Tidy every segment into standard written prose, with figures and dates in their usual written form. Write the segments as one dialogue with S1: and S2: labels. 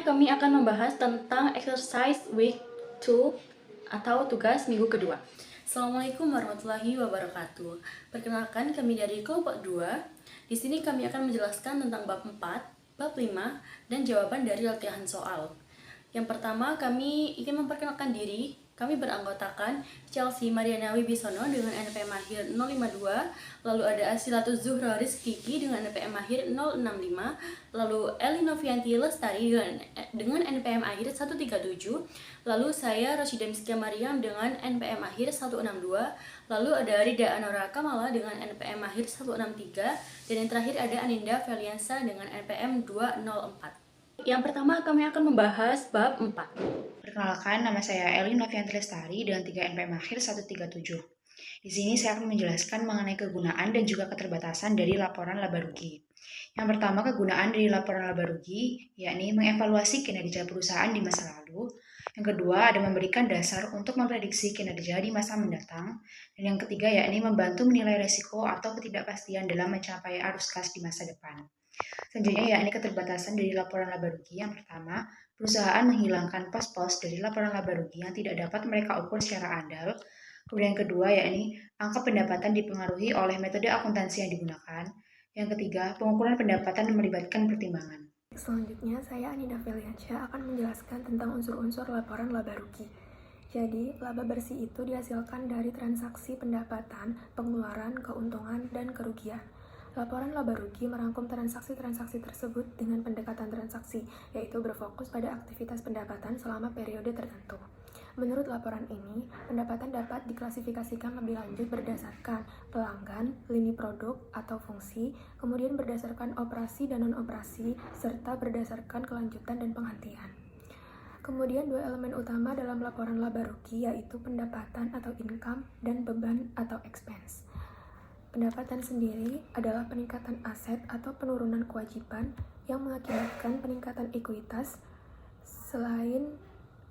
S1: Kami akan membahas tentang exercise week 2 atau tugas minggu kedua. Assalamualaikum warahmatullahi wabarakatuh. Perkenalkan, kami dari kelompok 2. Di sini kami akan menjelaskan tentang bab 4, bab 5, dan jawaban dari latihan soal. Yang pertama, kami ingin memperkenalkan diri. Kami beranggotakan Chelsea Mariana Wibisono dengan NPM akhir 052, lalu ada Asilatus Zuhra Rizkiki dengan NPM akhir 065, lalu Eli Novianti Lestari dengan NPM akhir 137, lalu saya Roshida Miskia Mariam dengan NPM akhir 162, lalu ada Rida Anora Kamala dengan NPM akhir 163, dan yang terakhir ada Aninda Feliansa dengan NPM 204. Yang pertama, kami akan membahas bab 4.
S2: Perkenalkan, nama saya Eli Novianti Lestari dengan 3 NPM akhir 137. Di sini saya akan menjelaskan mengenai kegunaan dan juga keterbatasan dari laporan laba rugi. Yang pertama, kegunaan dari laporan laba rugi, yakni mengevaluasi kinerja perusahaan di masa lalu. Yang kedua, ada memberikan dasar untuk memprediksi kinerja di masa mendatang. Dan yang ketiga, yakni membantu menilai risiko atau ketidakpastian dalam mencapai arus kas di masa depan. Selanjutnya, yakni keterbatasan dari laporan laba rugi. Yang pertama, perusahaan menghilangkan pos-pos dari laporan laba rugi yang tidak dapat mereka ukur secara andal. Kemudian yang kedua, yakni angka pendapatan dipengaruhi oleh metode akuntansi yang digunakan. Yang ketiga, pengukuran pendapatan melibatkan pertimbangan.
S3: Selanjutnya, saya Aninda Feliansyah akan menjelaskan tentang unsur-unsur laporan laba rugi. Jadi, laba bersih itu dihasilkan dari transaksi pendapatan, pengeluaran, keuntungan, dan kerugian. Laporan laba rugi merangkum transaksi-transaksi tersebut dengan pendekatan transaksi, yaitu berfokus pada aktivitas pendapatan selama periode tertentu. Menurut laporan ini, pendapatan dapat diklasifikasikan lebih lanjut berdasarkan pelanggan, lini produk, atau fungsi, kemudian berdasarkan operasi dan non-operasi, serta berdasarkan kelanjutan dan penghentian. Kemudian dua elemen utama dalam laporan laba rugi yaitu pendapatan atau income dan beban atau expense. Pendapatan sendiri adalah peningkatan aset atau penurunan kewajiban yang mengakibatkan peningkatan ekuitas selain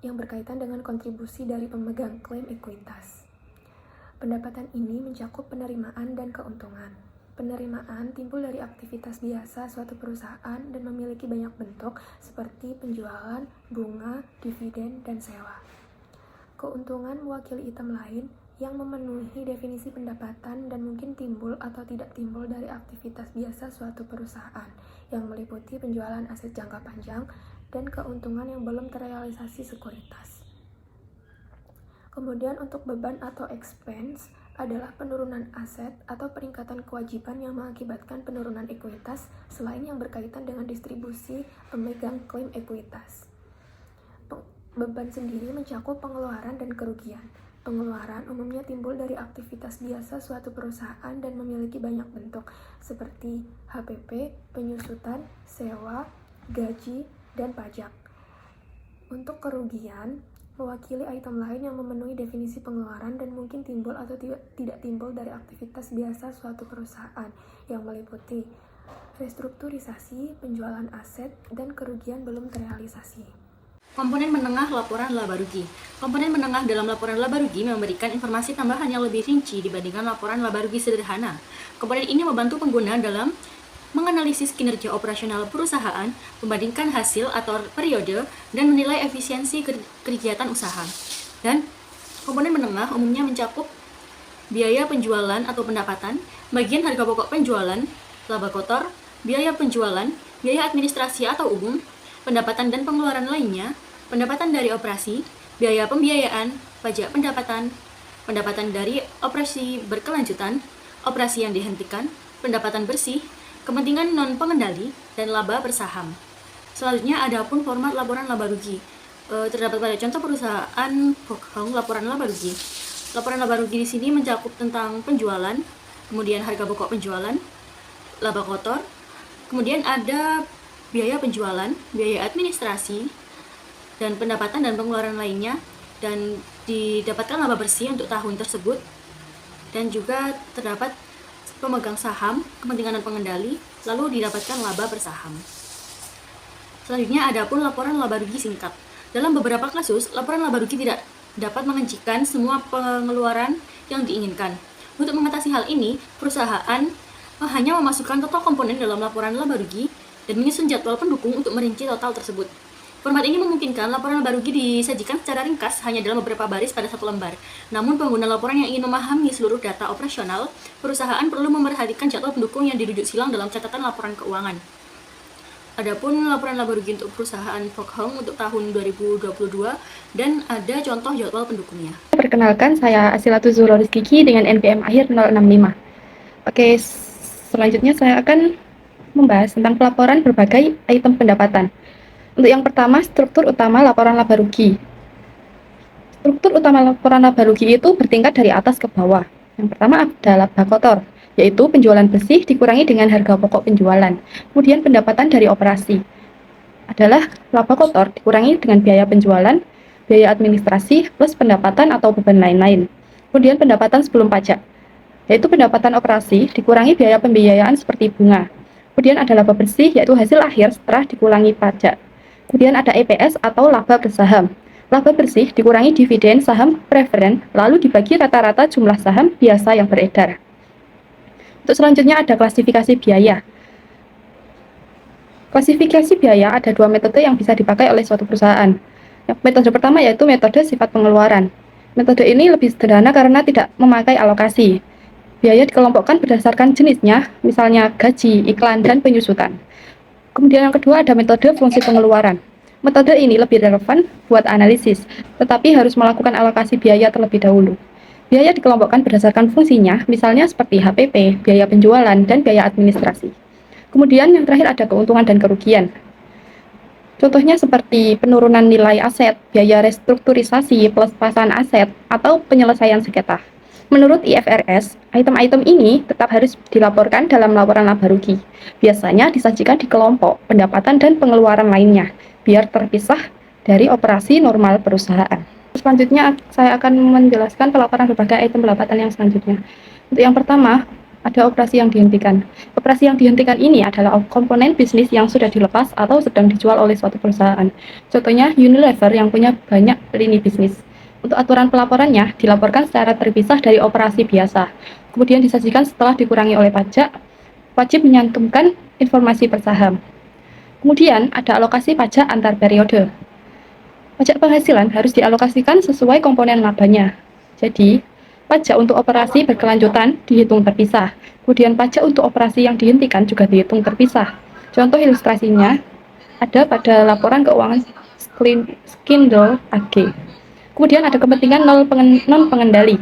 S3: yang berkaitan dengan kontribusi dari pemegang klaim ekuitas. Pendapatan ini mencakup penerimaan dan keuntungan. Penerimaan timbul dari aktivitas biasa suatu perusahaan dan memiliki banyak bentuk seperti penjualan, bunga, dividen, dan sewa. Keuntungan mewakili item lain yang memenuhi definisi pendapatan dan mungkin timbul atau tidak timbul dari aktivitas biasa suatu perusahaan yang meliputi penjualan aset jangka panjang dan keuntungan yang belum terrealisasi sekuritas. Kemudian untuk beban atau expense adalah penurunan aset atau peningkatan kewajiban yang mengakibatkan penurunan ekuitas selain yang berkaitan dengan distribusi pemegang klaim ekuitas. Beban sendiri mencakup pengeluaran dan kerugian. Pengeluaran umumnya timbul dari aktivitas biasa suatu perusahaan dan memiliki banyak bentuk, seperti HPP, penyusutan, sewa, gaji, dan pajak. Untuk kerugian, mewakili item lain yang memenuhi definisi pengeluaran dan mungkin timbul atau tidak timbul dari aktivitas biasa suatu perusahaan, yang meliputi restrukturisasi, penjualan aset, dan kerugian belum terrealisasi.
S1: Komponen menengah laporan laba rugi. Komponen menengah dalam laporan laba rugi memberikan informasi tambahan yang lebih rinci dibandingkan laporan laba rugi sederhana. Komponen ini membantu pengguna dalam menganalisis kinerja operasional perusahaan, membandingkan hasil atau periode, dan menilai efisiensi kegiatan usaha. Dan komponen menengah umumnya mencakup biaya penjualan atau pendapatan, bagian harga pokok penjualan, laba kotor, biaya penjualan, biaya administrasi atau umum, pendapatan dan pengeluaran lainnya, pendapatan dari operasi, biaya pembiayaan, pajak pendapatan, pendapatan dari operasi berkelanjutan, operasi yang dihentikan, pendapatan bersih, kepentingan non-pengendali, dan laba bersaham. Selanjutnya ada pun format laporan laba rugi. Terdapat pada contoh perusahaan Bokhong laporan laba rugi. Laporan laba rugi di sini mencakup tentang penjualan, kemudian harga pokok penjualan, laba kotor, kemudian ada biaya penjualan, biaya administrasi, dan pendapatan dan pengeluaran lainnya, dan didapatkan laba bersih untuk tahun tersebut, dan juga terdapat pemegang saham, kepentingan dan pengendali, lalu didapatkan laba bersaham. Selanjutnya ada pun laporan laba rugi singkat. Dalam beberapa kasus, laporan laba rugi tidak dapat mengencikan semua pengeluaran yang diinginkan. Untuk mengatasi hal ini, perusahaan hanya memasukkan total komponen dalam laporan laba rugi dan menyusun jadwal pendukung untuk merinci total tersebut. Format ini memungkinkan laporan laba rugi disajikan secara ringkas hanya dalam beberapa baris pada satu lembar. Namun pengguna laporan yang ingin memahami seluruh data operasional, perusahaan perlu memperhatikan jadwal pendukung yang dirujuk silang dalam catatan laporan keuangan. Adapun laporan laba rugi untuk perusahaan Fokhong untuk tahun 2022 dan ada contoh jadwal pendukungnya.
S4: Perkenalkan, saya Asilatu Zuhroris Kiki dengan NPM akhir 065. Oke, selanjutnya saya akan membahas tentang pelaporan berbagai item pendapatan. Untuk yang pertama, struktur utama laporan laba rugi. Struktur utama laporan laba rugi itu bertingkat dari atas ke bawah. Yang pertama ada laba kotor, yaitu penjualan bersih dikurangi dengan harga pokok penjualan. Kemudian pendapatan dari operasi adalah laba kotor dikurangi dengan biaya penjualan, biaya administrasi, plus pendapatan atau beban lain-lain. Kemudian pendapatan sebelum pajak, yaitu pendapatan operasi dikurangi biaya pembiayaan seperti bunga. Kemudian ada laba bersih, yaitu hasil akhir setelah dikurangi pajak. Kemudian ada EPS atau laba bersaham. Laba bersih dikurangi dividen saham preferen, lalu dibagi rata-rata jumlah saham biasa yang beredar. Untuk selanjutnya ada klasifikasi biaya. Klasifikasi biaya ada dua metode yang bisa dipakai oleh suatu perusahaan. Metode pertama yaitu metode sifat pengeluaran. Metode ini lebih sederhana karena tidak memakai alokasi. Biaya dikelompokkan berdasarkan jenisnya, misalnya gaji, iklan, dan penyusutan. Kemudian yang kedua ada metode fungsi pengeluaran. Metode ini lebih relevan buat analisis, tetapi harus melakukan alokasi biaya terlebih dahulu. Biaya dikelompokkan berdasarkan fungsinya, misalnya seperti HPP, biaya penjualan, dan biaya administrasi. Kemudian yang terakhir ada keuntungan dan kerugian. Contohnya seperti penurunan nilai aset, biaya restrukturisasi, pelepasan aset, atau penyelesaian sengketa. Menurut IFRS, item-item ini tetap harus dilaporkan dalam laporan laba rugi. Biasanya disajikan di kelompok pendapatan dan pengeluaran lainnya, biar terpisah dari operasi normal perusahaan. Selanjutnya, saya akan menjelaskan pelaporan berbagai item pendapatan yang selanjutnya. Untuk yang pertama, ada operasi yang dihentikan. Operasi yang dihentikan ini adalah komponen bisnis yang sudah dilepas atau sedang dijual oleh suatu perusahaan. Contohnya Unilever yang punya banyak lini bisnis. Untuk aturan pelaporannya, dilaporkan secara terpisah dari operasi biasa. Kemudian disajikan setelah dikurangi oleh pajak, wajib menyantumkan informasi per saham. Kemudian ada alokasi pajak antar periode. Pajak penghasilan harus dialokasikan sesuai komponen labanya. Jadi, pajak untuk operasi berkelanjutan dihitung terpisah. Kemudian pajak untuk operasi yang dihentikan juga dihitung terpisah. Contoh ilustrasinya ada pada laporan keuangan Skindle AG. Kemudian ada kepentingan non-pengendali.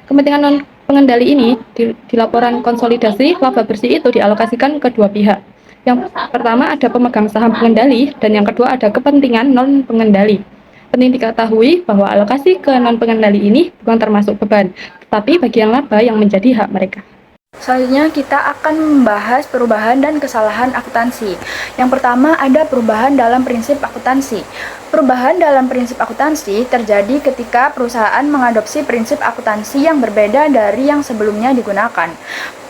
S4: Kepentingan non-pengendali ini di laporan konsolidasi laba bersih itu dialokasikan ke dua pihak. Yang pertama ada pemegang saham pengendali dan yang kedua ada kepentingan non-pengendali. Penting diketahui bahwa alokasi ke non-pengendali ini bukan termasuk beban, tetapi bagian laba yang menjadi hak mereka.
S5: Selanjutnya kita akan membahas perubahan dan kesalahan akuntansi. Yang pertama ada perubahan dalam prinsip akuntansi. Perubahan dalam prinsip akuntansi terjadi ketika perusahaan mengadopsi prinsip akuntansi yang berbeda dari yang sebelumnya digunakan.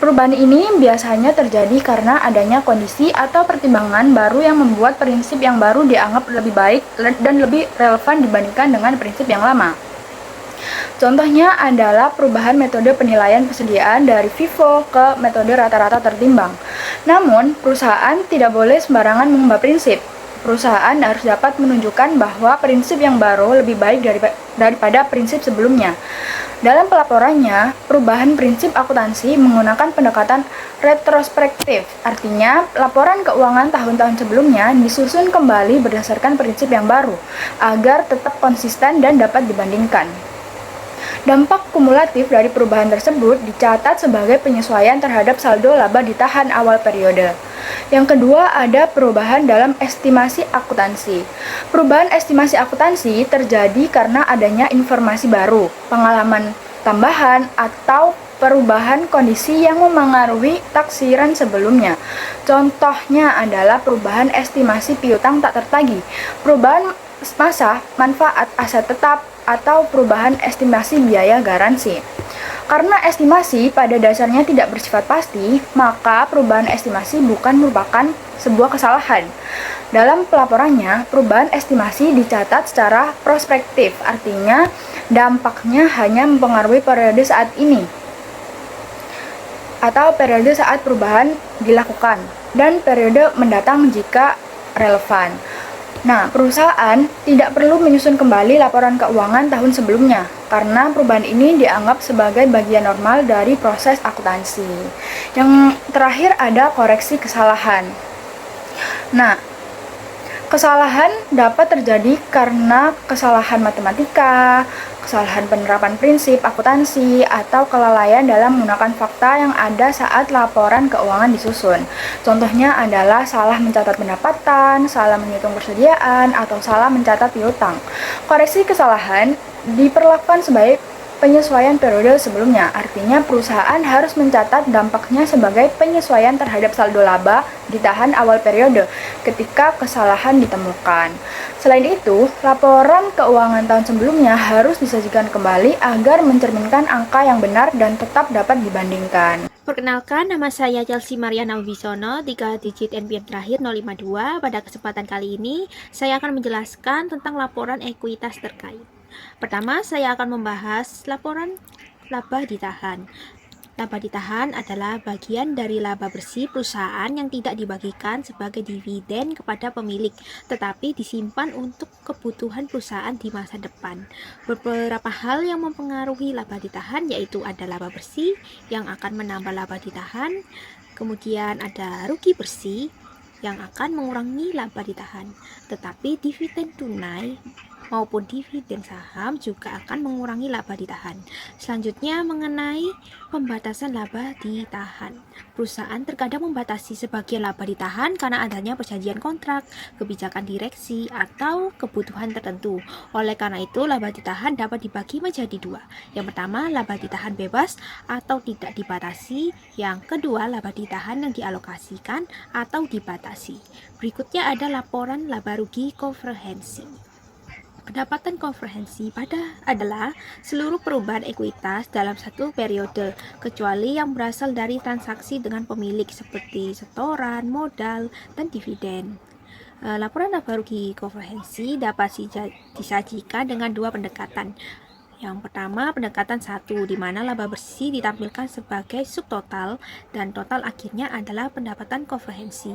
S5: Perubahan ini biasanya terjadi karena adanya kondisi atau pertimbangan baru yang membuat prinsip yang baru dianggap lebih baik dan lebih relevan dibandingkan dengan prinsip yang lama. Contohnya adalah perubahan metode penilaian persediaan dari FIFO ke metode rata-rata tertimbang. Namun, perusahaan tidak boleh sembarangan mengubah prinsip. Perusahaan harus dapat menunjukkan bahwa prinsip yang baru lebih baik daripada prinsip sebelumnya. Dalam pelaporannya, perubahan prinsip akuntansi menggunakan pendekatan retrospektif. Artinya, laporan keuangan tahun-tahun sebelumnya disusun kembali berdasarkan prinsip yang baru, agar tetap konsisten dan dapat dibandingkan. Dampak kumulatif dari perubahan tersebut dicatat sebagai penyesuaian terhadap saldo laba ditahan awal periode. Yang kedua ada perubahan dalam estimasi akuntansi. Perubahan estimasi akuntansi terjadi karena adanya informasi baru, pengalaman tambahan, atau perubahan kondisi yang memengaruhi taksiran sebelumnya. Contohnya adalah perubahan estimasi piutang tak tertagih, perubahan masa manfaat aset tetap, atau perubahan estimasi biaya garansi. Karena estimasi pada dasarnya tidak bersifat pasti, maka perubahan estimasi bukan merupakan sebuah kesalahan. Dalam pelaporannya, perubahan estimasi dicatat secara prospektif, artinya dampaknya hanya mempengaruhi periode saat ini atau periode saat perubahan dilakukan dan periode mendatang jika relevan. Nah, perusahaan tidak perlu menyusun kembali laporan keuangan tahun sebelumnya karena perubahan ini dianggap sebagai bagian normal dari proses akuntansi. Yang terakhir ada koreksi kesalahan. Nah, kesalahan dapat terjadi karena kesalahan matematika, kesalahan penerapan prinsip akuntansi, atau kelalaian dalam menggunakan fakta yang ada saat laporan keuangan disusun. Contohnya adalah salah mencatat pendapatan, salah menghitung persediaan, atau salah mencatat piutang. Koreksi kesalahan diperlakukan sebagai penyesuaian periode sebelumnya, artinya perusahaan harus mencatat dampaknya sebagai penyesuaian terhadap saldo laba ditahan awal periode ketika kesalahan ditemukan. Selain itu, laporan keuangan tahun sebelumnya harus disajikan kembali agar mencerminkan angka yang benar dan tetap dapat dibandingkan.
S6: Perkenalkan, nama saya Chelsea Mariana Wibisono, 3 digit NPM terakhir 052. Pada kesempatan kali ini, saya akan menjelaskan tentang laporan ekuitas terkait. Pertama, saya akan membahas laporan laba ditahan. Laba ditahan adalah bagian dari laba bersih perusahaan yang tidak dibagikan sebagai dividen kepada pemilik, tetapi disimpan untuk kebutuhan perusahaan di masa depan. Beberapa hal yang mempengaruhi laba ditahan yaitu ada laba bersih yang akan menambah laba ditahan, kemudian ada rugi bersih yang akan mengurangi laba ditahan, tetapi dividen tunai maupun dividen saham juga akan mengurangi laba ditahan. Selanjutnya mengenai pembatasan laba ditahan. Perusahaan terkadang membatasi sebagian laba ditahan karena adanya perjanjian kontrak, kebijakan direksi, atau kebutuhan tertentu. Oleh karena itu, laba ditahan dapat dibagi menjadi dua. Yang pertama, laba ditahan bebas atau tidak dibatasi. Yang kedua, laba ditahan yang dialokasikan atau dibatasi. Berikutnya ada laporan laba rugi komprehensi. Pendapatan komprehensi adalah seluruh perubahan ekuitas dalam satu periode, kecuali yang berasal dari transaksi dengan pemilik seperti setoran, modal, dan dividen. Laporan laba rugi komprehensi dapat disajikan dengan dua pendekatan. Yang pertama, pendekatan 1, di mana laba bersih ditampilkan sebagai subtotal dan total akhirnya adalah pendapatan komprehensi.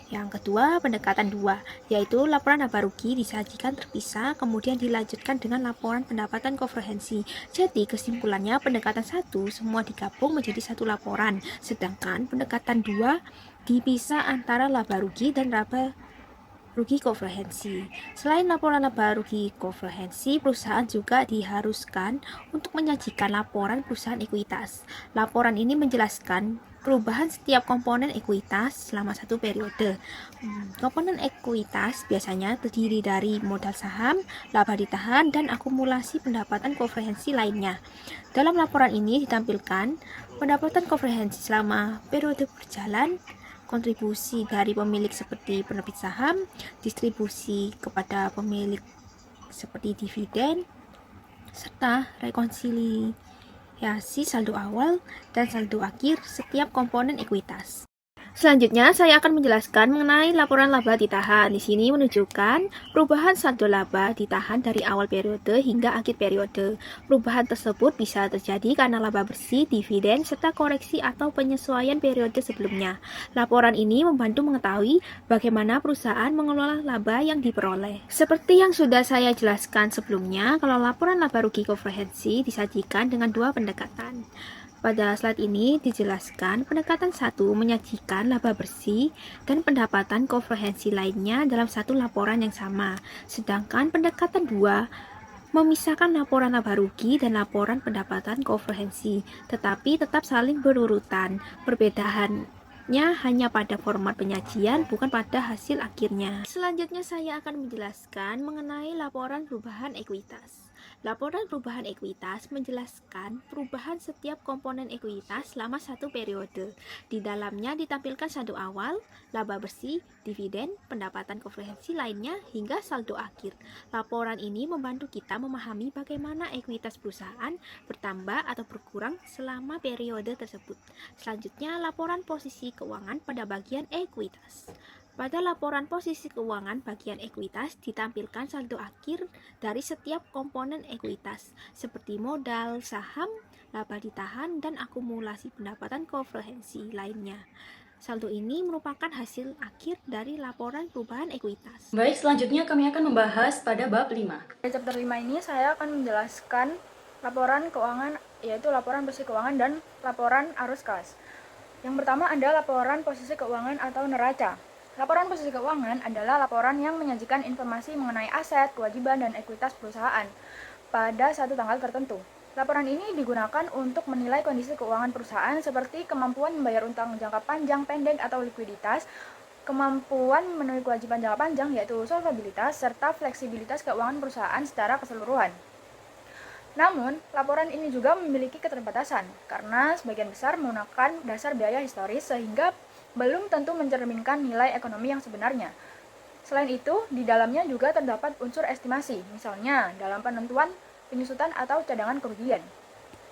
S6: Yang kedua, pendekatan 2, yaitu laporan laba rugi disajikan terpisah kemudian dilanjutkan dengan laporan pendapatan komprehensi. Jadi kesimpulannya pendekatan 1 semua digabung menjadi satu laporan, sedangkan pendekatan 2 dipisah antara laba rugi dan laba rugi komprehensi. Selain laporan laba rugi komprehensi, perusahaan juga diharuskan untuk menyajikan laporan perusahaan ekuitas. Laporan ini menjelaskan perubahan setiap komponen ekuitas selama satu periode. Komponen ekuitas biasanya terdiri dari modal saham, laba ditahan, dan akumulasi pendapatan komprehensi lainnya. Dalam laporan ini ditampilkan pendapatan komprehensi selama periode berjalan, kontribusi dari pemilik seperti penerbit saham, distribusi kepada pemilik seperti dividen, serta rekonsiliasi saldo awal dan saldo akhir setiap komponen ekuitas. Selanjutnya, saya akan menjelaskan mengenai laporan laba ditahan. Di sini menunjukkan perubahan saldo laba ditahan dari awal periode hingga akhir periode. Perubahan tersebut bisa terjadi karena laba bersih, dividen, serta koreksi atau penyesuaian periode sebelumnya. Laporan ini membantu mengetahui bagaimana perusahaan mengelola laba yang diperoleh. Seperti yang sudah saya jelaskan sebelumnya, kalau laporan laba rugi komprehensi disajikan dengan dua pendekatan. Pada slide ini dijelaskan pendekatan 1 menyajikan laba bersih dan pendapatan komprehensi lainnya dalam satu laporan yang sama. Sedangkan pendekatan 2 memisahkan laporan laba rugi dan laporan pendapatan komprehensi, tetapi tetap saling berurutan. Perbedaannya hanya pada format penyajian, bukan pada hasil akhirnya. Selanjutnya saya akan menjelaskan mengenai laporan perubahan ekuitas. Laporan perubahan ekuitas menjelaskan perubahan setiap komponen ekuitas selama satu periode. Di dalamnya ditampilkan saldo awal, laba bersih, dividen, pendapatan komprehensi lainnya, hingga saldo akhir. Laporan ini membantu kita memahami bagaimana ekuitas perusahaan bertambah atau berkurang selama periode tersebut. Selanjutnya, laporan posisi keuangan pada bagian ekuitas. Pada laporan posisi keuangan bagian ekuitas ditampilkan saldo akhir dari setiap komponen ekuitas seperti modal, saham, laba ditahan, dan akumulasi pendapatan komprehensi lainnya. Saldo ini merupakan hasil akhir dari laporan perubahan ekuitas.
S1: Baik, selanjutnya kami akan membahas pada bab 5.
S5: Pada chapter 5 ini saya akan menjelaskan laporan keuangan, yaitu laporan posisi keuangan dan laporan arus kas. Yang pertama ada laporan posisi keuangan atau neraca. Laporan posisi keuangan adalah laporan yang menyajikan informasi mengenai aset, kewajiban, dan ekuitas perusahaan pada satu tanggal tertentu. Laporan ini digunakan untuk menilai kondisi keuangan perusahaan seperti kemampuan membayar utang jangka panjang, pendek, atau likuiditas, kemampuan memenuhi kewajiban jangka panjang yaitu solvabilitas, serta fleksibilitas keuangan perusahaan secara keseluruhan. Namun, laporan ini juga memiliki keterbatasan karena sebagian besar menggunakan dasar biaya historis sehingga belum tentu mencerminkan nilai ekonomi yang sebenarnya. Selain itu, di dalamnya juga terdapat unsur estimasi, misalnya dalam penentuan penyusutan atau cadangan kerugian.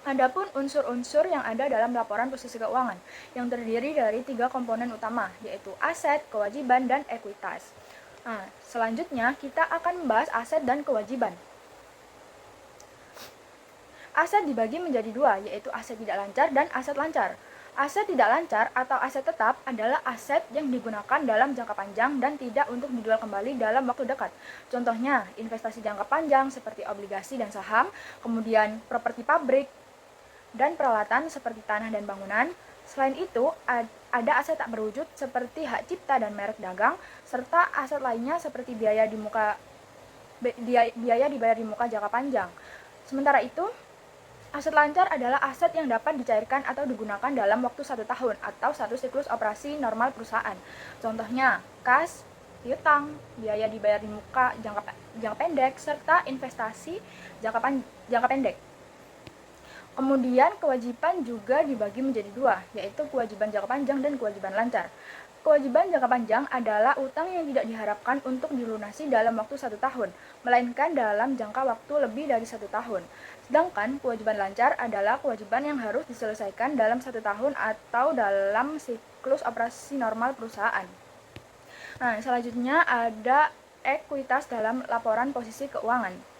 S5: Adapun unsur-unsur yang ada dalam laporan posisi keuangan yang terdiri dari 3 komponen utama, yaitu aset, kewajiban, dan ekuitas. Nah, selanjutnya kita akan membahas aset dan kewajiban. Aset dibagi menjadi 2, yaitu aset tidak lancar dan aset lancar. Aset tidak lancar atau aset tetap adalah aset yang digunakan dalam jangka panjang dan tidak untuk dijual kembali dalam waktu dekat. Contohnya, investasi jangka panjang seperti obligasi dan saham, kemudian properti pabrik, dan peralatan seperti tanah dan bangunan. Selain itu, ada aset tak berwujud seperti hak cipta dan merek dagang, serta aset lainnya seperti biaya dibayar di muka jangka panjang. Sementara itu, aset lancar adalah aset yang dapat dicairkan atau digunakan dalam waktu 1 tahun atau 1 siklus operasi normal perusahaan. Contohnya, kas, piutang, biaya dibayar di muka jangka pendek, serta investasi jangka pendek. Kemudian, kewajiban juga dibagi menjadi 2, yaitu kewajiban jangka panjang dan kewajiban lancar. Kewajiban jangka panjang adalah utang yang tidak diharapkan untuk dilunasi dalam waktu 1 tahun, melainkan dalam jangka waktu lebih dari 1 tahun. Sedangkan kewajiban lancar adalah kewajiban yang harus diselesaikan dalam 1 tahun atau dalam siklus operasi normal perusahaan. Nah, selanjutnya ada ekuitas dalam laporan posisi keuangan.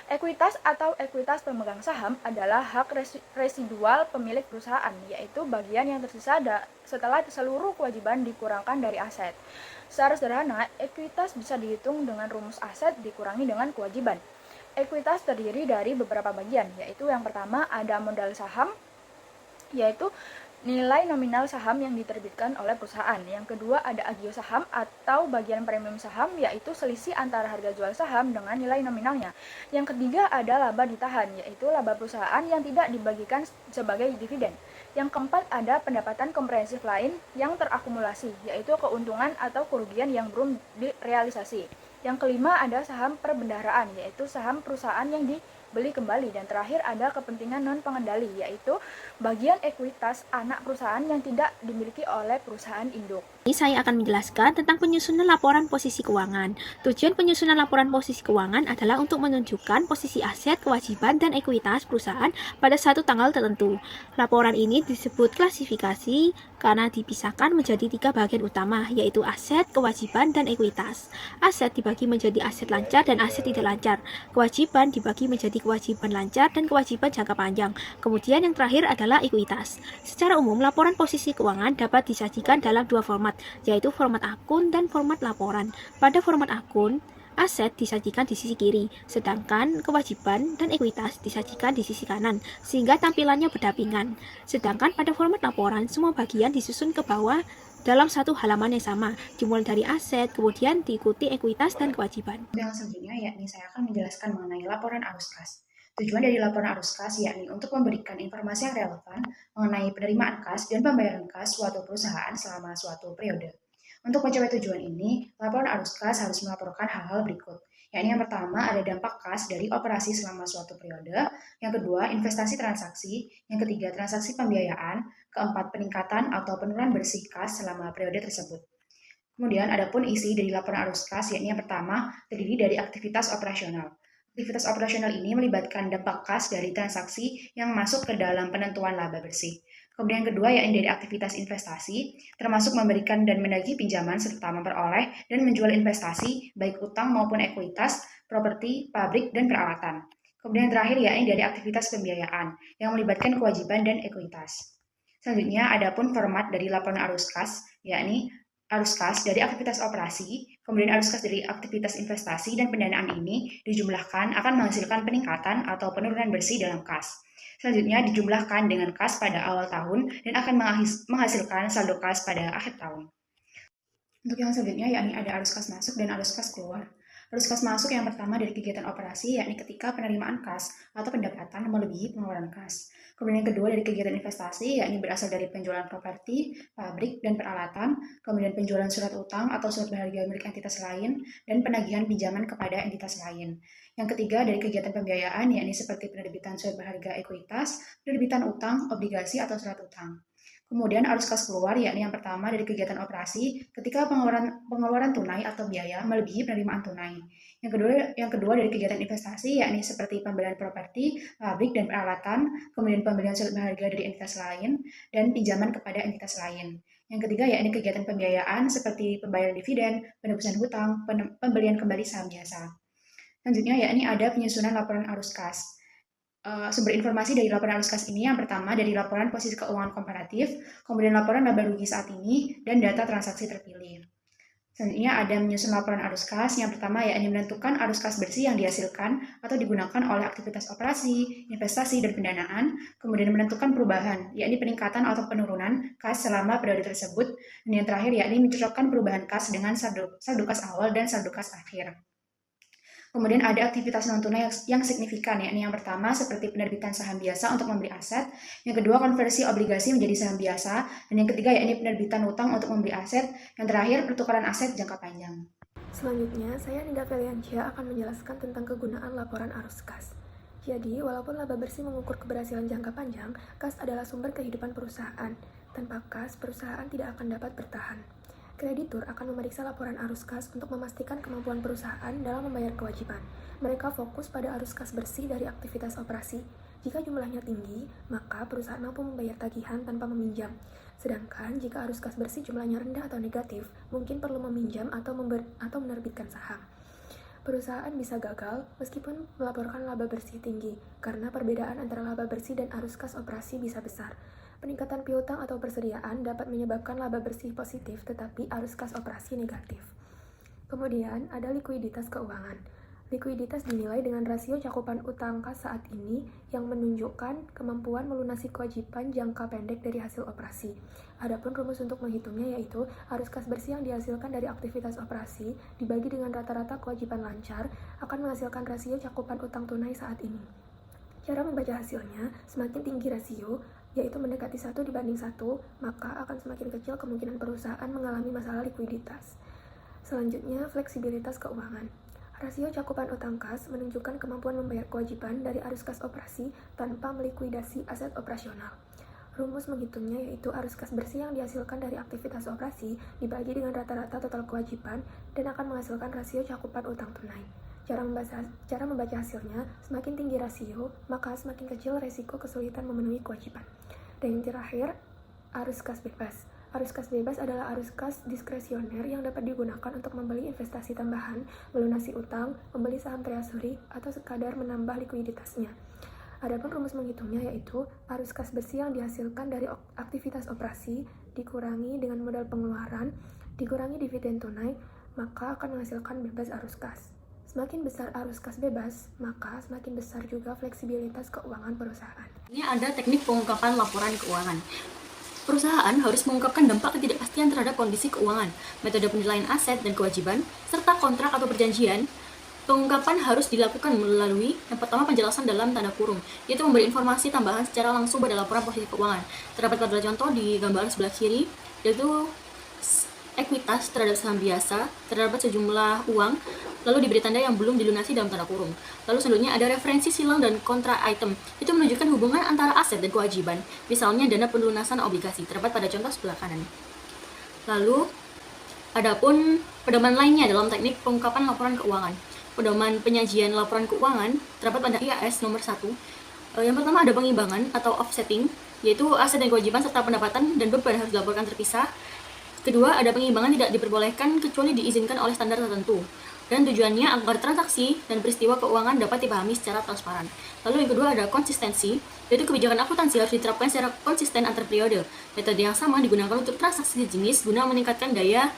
S5: Ekuitas atau ekuitas pemegang saham adalah hak residual pemilik perusahaan, yaitu bagian yang tersisa setelah seluruh kewajiban dikurangkan dari aset. Secara sederhana, ekuitas bisa dihitung dengan rumus aset dikurangi dengan kewajiban. Ekuitas terdiri dari beberapa bagian, yaitu yang pertama ada modal saham, yaitu nilai nominal saham yang diterbitkan oleh perusahaan. Yang kedua ada agio saham atau bagian premium saham, yaitu selisih antara harga jual saham dengan nilai nominalnya. Yang ketiga ada laba ditahan, yaitu laba perusahaan yang tidak dibagikan sebagai dividen. Yang keempat ada pendapatan komprehensif lain yang terakumulasi, yaitu keuntungan atau kerugian yang belum direalisasi. Yang kelima ada saham perbendaharaan, yaitu saham perusahaan yang dibeli kembali. Dan terakhir ada kepentingan non-pengendali, yaitu bagian ekuitas anak perusahaan yang tidak dimiliki oleh perusahaan induk.
S6: Ini saya akan menjelaskan tentang penyusunan laporan posisi keuangan. Tujuan penyusunan laporan posisi keuangan adalah untuk menunjukkan posisi aset, kewajiban, dan ekuitas perusahaan pada satu tanggal tertentu. Laporan ini disebut klasifikasi karena dipisahkan menjadi 3 bagian utama, yaitu aset, kewajiban, dan ekuitas. Aset dibagi menjadi aset lancar dan aset tidak lancar. Kewajiban dibagi menjadi kewajiban lancar dan kewajiban jangka panjang. Kemudian yang terakhir adalah ekuitas. Secara umum, laporan posisi keuangan dapat disajikan dalam 2 format, yaitu format akun dan format laporan. Pada format akun, aset disajikan di sisi kiri, sedangkan kewajiban dan ekuitas disajikan di sisi kanan, sehingga tampilannya berdampingan. Sedangkan pada format laporan, semua bagian disusun ke bawah dalam satu halaman yang sama, dimulai dari aset, kemudian diikuti ekuitas dan kewajiban.
S2: Yang selanjutnya yakni saya akan menjelaskan mengenai laporan arus kas. Tujuan dari laporan arus kas yakni untuk memberikan informasi yang relevan mengenai penerimaan kas dan pembayaran kas suatu perusahaan selama suatu periode. Untuk mencapai tujuan ini, laporan arus kas harus melaporkan hal-hal berikut, yakni yang pertama ada dampak kas dari operasi selama suatu periode, yang kedua investasi transaksi, yang ketiga transaksi pembiayaan, keempat peningkatan atau penurunan bersih kas selama periode tersebut. Kemudian ada pun isi dari laporan arus kas, yakni yang pertama terdiri dari aktivitas operasional. Aktivitas operasional ini melibatkan dampak kas dari transaksi yang masuk ke dalam penentuan laba bersih. Kemudian yang kedua yakni dari aktivitas investasi, termasuk memberikan dan menagih pinjaman serta memperoleh dan menjual investasi, baik utang maupun ekuitas, properti, pabrik, dan peralatan. Kemudian yang terakhir yakni dari aktivitas pembiayaan, yang melibatkan kewajiban dan ekuitas. Selanjutnya, adapun format dari laporan arus kas, yakni arus kas dari aktivitas operasi, kemudian arus kas dari aktivitas investasi dan pendanaan ini dijumlahkan akan menghasilkan peningkatan atau penurunan bersih dalam kas. Selanjutnya dijumlahkan dengan kas pada awal tahun dan akan menghasilkan saldo kas pada akhir tahun. Untuk yang selanjutnya yakni ada arus kas masuk dan arus kas keluar. Arus kas masuk yang pertama dari kegiatan operasi yakni ketika penerimaan kas atau pendapatan melebihi pengeluaran kas. Kemudian yang kedua dari kegiatan investasi yakni berasal dari penjualan properti, pabrik, dan peralatan, kemudian penjualan surat utang atau surat berharga milik entitas lain, dan penagihan pinjaman kepada entitas lain. Yang ketiga dari kegiatan pembiayaan yakni seperti penerbitan surat berharga ekuitas, penerbitan utang, obligasi, atau surat utang. Kemudian arus kas keluar yakni yang pertama dari kegiatan operasi ketika pengeluaran tunai atau biaya melebihi penerimaan tunai. Yang kedua dari kegiatan investasi yakni seperti pembelian properti, pabrik, dan peralatan, kemudian pembelian surat berharga dari entitas lain, dan pinjaman kepada entitas lain. Yang ketiga yakni kegiatan pembiayaan seperti pembayaran dividen, penebusan hutang, pembelian kembali saham biasa. Selanjutnya yakni ada penyusunan laporan arus kas. Sumber informasi dari laporan arus kas ini yang pertama dari laporan posisi keuangan komparatif, kemudian laporan laba rugi saat ini, dan data transaksi terpilih. Selanjutnya ada menyusun laporan arus kas. Yang pertama yakni menentukan arus kas bersih yang dihasilkan atau digunakan oleh aktivitas operasi, investasi, dan pendanaan, kemudian menentukan perubahan, yakni peningkatan atau penurunan kas selama periode tersebut, dan yang terakhir yakni mencocokkan perubahan kas dengan saldo kas awal dan saldo kas akhir. Kemudian ada aktivitas non-tunai yang signifikan, yakni yang pertama seperti penerbitan saham biasa untuk membeli aset, yang kedua konversi obligasi menjadi saham biasa, dan yang ketiga yakni penerbitan utang untuk membeli aset, yang terakhir pertukaran aset jangka panjang.
S3: Selanjutnya, saya Nida Feliancia akan menjelaskan tentang kegunaan laporan arus kas. Jadi, walaupun laba bersih mengukur keberhasilan jangka panjang, kas adalah sumber kehidupan perusahaan. Tanpa kas, perusahaan tidak akan dapat bertahan. Kreditur akan memeriksa laporan arus kas untuk memastikan kemampuan perusahaan dalam membayar kewajiban. Mereka fokus pada arus kas bersih dari aktivitas operasi. Jika jumlahnya tinggi, maka perusahaan mampu membayar tagihan tanpa meminjam. Sedangkan jika arus kas bersih jumlahnya rendah atau negatif, mungkin perlu meminjam atau menerbitkan saham. Perusahaan bisa gagal meskipun melaporkan laba bersih tinggi, karena perbedaan antara laba bersih dan arus kas operasi bisa besar. Peningkatan piutang atau persediaan dapat menyebabkan laba bersih positif tetapi arus kas operasi negatif. Kemudian ada likuiditas keuangan. Likuiditas dinilai dengan rasio cakupan utang kas saat ini yang menunjukkan kemampuan melunasi kewajiban jangka pendek dari hasil operasi. Adapun rumus untuk menghitungnya yaitu arus kas bersih yang dihasilkan dari aktivitas operasi dibagi dengan rata-rata kewajiban lancar akan menghasilkan rasio cakupan utang tunai saat ini. Cara membaca hasilnya, semakin tinggi rasio, yaitu mendekati 1 dibanding 1, maka akan semakin kecil kemungkinan perusahaan mengalami masalah likuiditas. Selanjutnya, fleksibilitas keuangan. Rasio cakupan utang kas menunjukkan kemampuan membayar kewajiban dari arus kas operasi tanpa melikuidasi aset operasional. Rumus menghitungnya yaitu arus kas bersih yang dihasilkan dari aktivitas operasi dibagi dengan rata-rata total kewajiban dan akan menghasilkan rasio cakupan utang tunai. Cara membaca hasilnya, semakin tinggi rasio, maka semakin kecil resiko kesulitan memenuhi kewajiban. Dan yang terakhir, arus kas bebas. Arus kas bebas adalah arus kas diskresioner yang dapat digunakan untuk membeli investasi tambahan, melunasi utang, membeli saham treasury, atau sekadar menambah likuiditasnya. Adapun rumus menghitungnya yaitu arus kas bersih yang dihasilkan dari aktivitas operasi dikurangi dengan modal pengeluaran, dikurangi dividen tunai, maka akan menghasilkan bebas arus kas. Semakin besar arus kas bebas, maka semakin besar juga fleksibilitas keuangan perusahaan.
S1: Ini ada teknik pengungkapan laporan keuangan. Perusahaan harus mengungkapkan dampak ketidakpastian terhadap kondisi keuangan, metode penilaian aset dan kewajiban, serta kontrak atau perjanjian. Pengungkapan harus dilakukan melalui yang pertama penjelasan dalam tanda kurung, yaitu memberi informasi tambahan secara langsung pada laporan posisi keuangan. Terdapat pada contoh di gambar sebelah kiri, yaitu ekuitas terhadap saham biasa, terdapat sejumlah uang, lalu diberi tanda yang belum dilunasi dalam tanda kurung. Lalu selanjutnya ada referensi silang dan kontra item, itu menunjukkan hubungan antara aset dan kewajiban, misalnya dana pelunasan obligasi, terdapat pada contoh sebelah kanan. Lalu, adapun pedoman lainnya dalam teknik pengungkapan laporan keuangan. Pedoman penyajian laporan keuangan terdapat pada IAS nomor 1. Yang pertama ada pengimbangan atau offsetting, yaitu aset dan kewajiban serta pendapatan dan beban harus dilaporkan terpisah. Kedua, ada pengimbangan tidak diperbolehkan kecuali diizinkan oleh standar tertentu. dan tujuannya agar transaksi dan peristiwa keuangan dapat dipahami secara transparan. Lalu yang kedua ada konsistensi, yaitu kebijakan akuntansi harus diterapkan secara konsisten antar periode. Metode yang sama digunakan untuk transaksi sejenis guna meningkatkan daya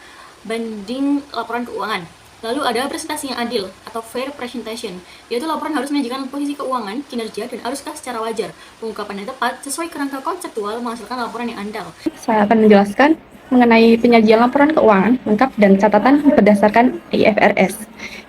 S1: banding laporan keuangan. Lalu ada presentasi yang adil atau fair presentation, yaitu laporan harus menyajikan posisi keuangan, kinerja, dan aruskas secara wajar. Pengungkapan yang tepat sesuai kerangka konseptual menghasilkan laporan yang andal.
S4: Saya akan menjelaskan mengenai penyajian laporan keuangan lengkap dan catatan berdasarkan IFRS.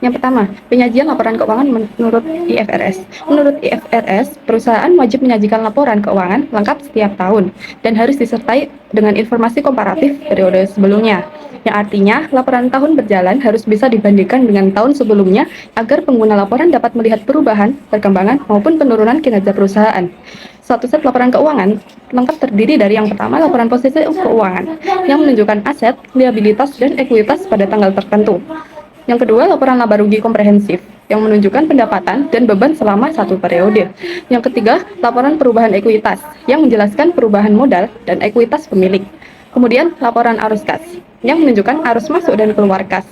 S4: Yang pertama, penyajian laporan keuangan menurut IFRS. Menurut IFRS, perusahaan wajib menyajikan laporan keuangan lengkap setiap tahun dan harus disertai dengan informasi komparatif periode sebelumnya. Yang artinya, laporan tahun berjalan harus bisa dibandingkan dengan tahun sebelumnya agar pengguna laporan dapat melihat perubahan, perkembangan, maupun penurunan kinerja perusahaan. Suatu set laporan keuangan lengkap terdiri dari yang pertama, laporan posisi keuangan yang menunjukkan aset, liabilitas, dan ekuitas pada tanggal tertentu. Yang kedua, laporan laba rugi komprehensif yang menunjukkan pendapatan dan beban selama satu periode. Yang ketiga, laporan perubahan ekuitas yang menjelaskan perubahan modal dan ekuitas pemilik. Kemudian, laporan arus kas yang menunjukkan arus masuk dan keluar kas.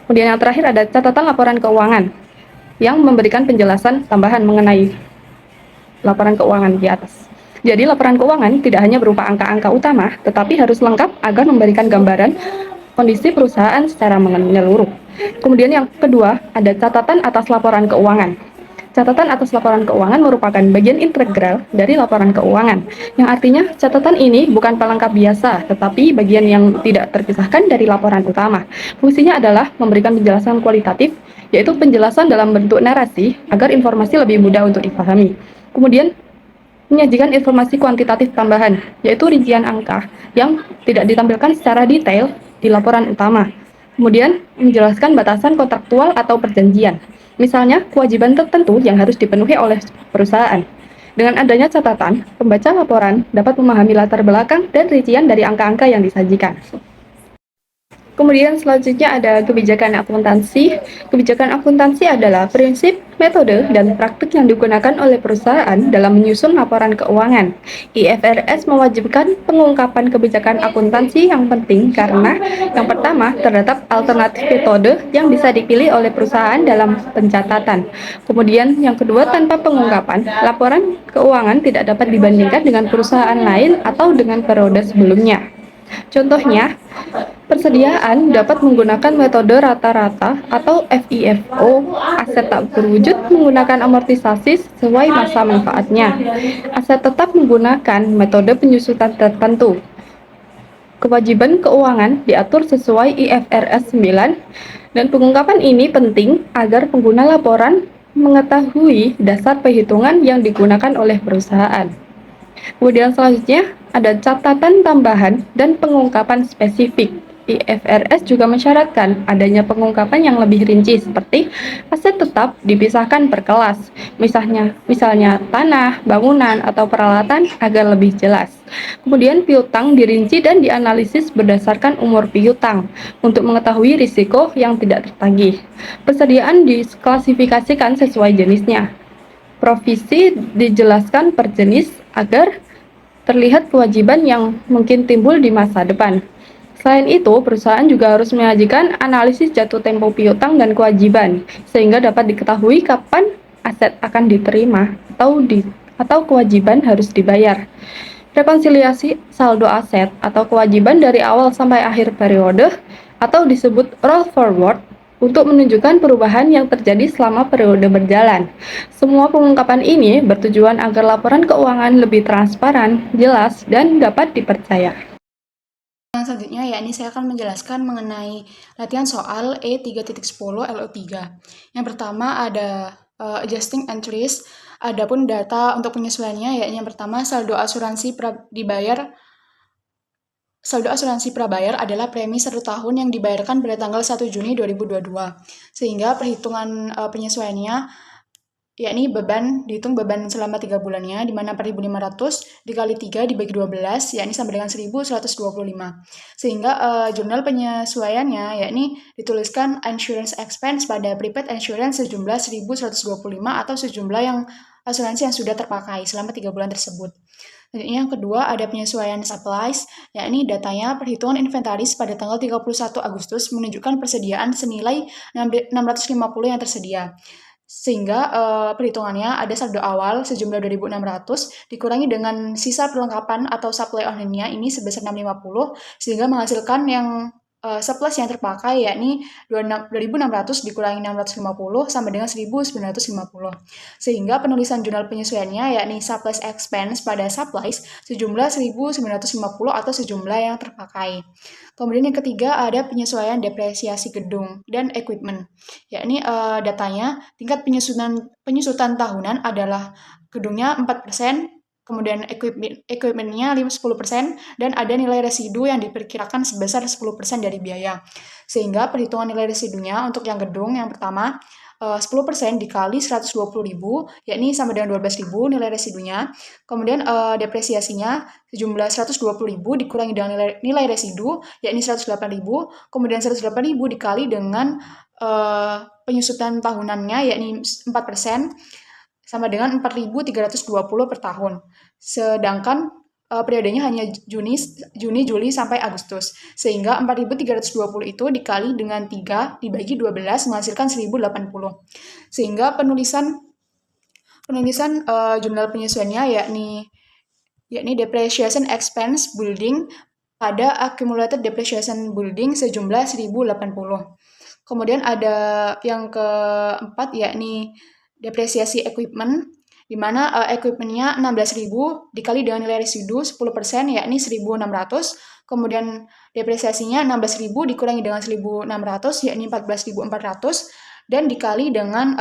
S4: Kemudian yang terakhir ada catatan laporan keuangan yang memberikan penjelasan tambahan mengenai laporan keuangan di atas. Jadi laporan keuangan tidak hanya berupa angka-angka utama, tetapi harus lengkap agar memberikan gambaran kondisi perusahaan secara menyeluruh. Kemudian yang kedua, ada catatan atas laporan keuangan. Catatan atas laporan keuangan merupakan bagian integral dari laporan keuangan, yang artinya catatan ini bukan pelengkap biasa, tetapi bagian yang tidak terpisahkan dari laporan utama. Fungsinya adalah memberikan penjelasan kualitatif, yaitu penjelasan dalam bentuk narasi agar informasi lebih mudah untuk dipahami. Kemudian, menyajikan informasi kuantitatif tambahan, yaitu rincian angka yang tidak ditampilkan secara detail di laporan utama. Kemudian, menjelaskan batasan kontraktual atau perjanjian, misalnya kewajiban tertentu yang harus dipenuhi oleh perusahaan. Dengan adanya catatan, pembaca laporan dapat memahami latar belakang dan rincian dari angka-angka yang disajikan. Kemudian selanjutnya ada kebijakan akuntansi. Kebijakan akuntansi adalah prinsip, metode, dan praktik yang digunakan oleh perusahaan dalam menyusun laporan keuangan. IFRS mewajibkan pengungkapan kebijakan akuntansi yang penting karena yang pertama, terdapat alternatif metode yang bisa dipilih oleh perusahaan dalam pencatatan. Kemudian yang kedua, tanpa pengungkapan, laporan keuangan tidak dapat dibandingkan dengan perusahaan lain atau dengan periode sebelumnya. Contohnya, persediaan dapat menggunakan metode rata-rata atau FIFO, aset tak berwujud menggunakan amortisasi sesuai masa manfaatnya. Aset tetap menggunakan metode penyusutan tertentu. Kewajiban keuangan diatur sesuai IFRS 9 dan pengungkapan ini penting agar pengguna laporan mengetahui dasar perhitungan yang digunakan oleh perusahaan. Kemudian selanjutnya ada catatan tambahan dan pengungkapan spesifik. IFRS juga mensyaratkan adanya pengungkapan yang lebih rinci seperti aset tetap dipisahkan per kelas, misalnya tanah, bangunan, atau peralatan agar lebih jelas. Kemudian piutang dirinci dan dianalisis berdasarkan umur piutang untuk mengetahui risiko yang tidak tertagih. Persediaan diklasifikasikan sesuai jenisnya. Provisi dijelaskan per jenis agar terlihat kewajiban yang mungkin timbul di masa depan. Selain itu, perusahaan juga harus menyajikan analisis jatuh tempo piutang dan kewajiban, sehingga dapat diketahui kapan aset akan diterima atau kewajiban harus dibayar. Rekonsiliasi saldo aset atau kewajiban dari awal sampai akhir periode atau disebut roll forward untuk menunjukkan perubahan yang terjadi selama periode berjalan. Semua pengungkapan ini bertujuan agar laporan keuangan lebih transparan, jelas, dan dapat dipercaya.
S2: Yang selanjutnya yakni saya akan menjelaskan mengenai latihan soal E3.10 LO3. Yang pertama ada adjusting entries, adapun data untuk penyesuaiannya yakni yang pertama saldo asuransi prabayar adalah premi 1 tahun yang dibayarkan pada tanggal 1 Juni 2022. Sehingga perhitungan penyesuaiannya yakni dihitung beban selama 3 bulannya, di mana 4.500 dikali 3 dibagi 12, yakni sama dengan 1.125. Sehingga jurnal penyesuaiannya yakni dituliskan insurance expense pada prepaid insurance sejumlah 1.125 atau sejumlah yang asuransi yang sudah terpakai selama 3 bulan tersebut. Selanjutnya yang kedua ada penyesuaian supplies, yakni datanya perhitungan inventaris pada tanggal 31 Agustus menunjukkan persediaan senilai 650 yang tersedia. Sehingga perhitungannya ada saldo awal sejumlah 2.600 dikurangi dengan sisa perlengkapan atau supply on-hand-nya ini sebesar 650 sehingga menghasilkan yang surplus yang terpakai yakni 2.600 dikurangi 650 sama dengan 1.950. Sehingga penulisan jurnal penyesuaiannya yakni supplies expense pada supplies sejumlah 1.950 atau sejumlah yang terpakai. Kemudian yang ketiga ada penyesuaian depresiasi gedung dan equipment, yakni datanya tingkat penyusutan tahunan adalah gedungnya 4%, kemudian equipment-nya 10%, dan ada nilai residu yang diperkirakan sebesar 10% dari biaya. Sehingga perhitungan nilai residunya untuk yang gedung yang pertama, 10% dikali 120.000, yakni sama dengan 12.000 nilai residunya. Kemudian depresiasinya sejumlah 120.000 dikurangi dengan nilai residu, yakni 108.000. Kemudian 108.000 dikali dengan penyusutan tahunannya, yakni 4%, sama dengan 4.320 per tahun. Sedangkan periodenya hanya Juni, Juli, sampai Agustus. Sehingga 4.320 itu dikali dengan 3 dibagi 12 menghasilkan 1.080. Sehingga penulisan jurnal penyesuaiannya yakni depreciation expense building pada accumulated depreciation building sejumlah 1.080. Kemudian ada yang keempat yakni depresiasi equipment, di mana equipment-nya 16.000 dikali dengan nilai residu 10%, yakni 1.600. Kemudian depresiasinya 16.000 dikurangi dengan 1.600, yakni 14.400, dan dikali dengan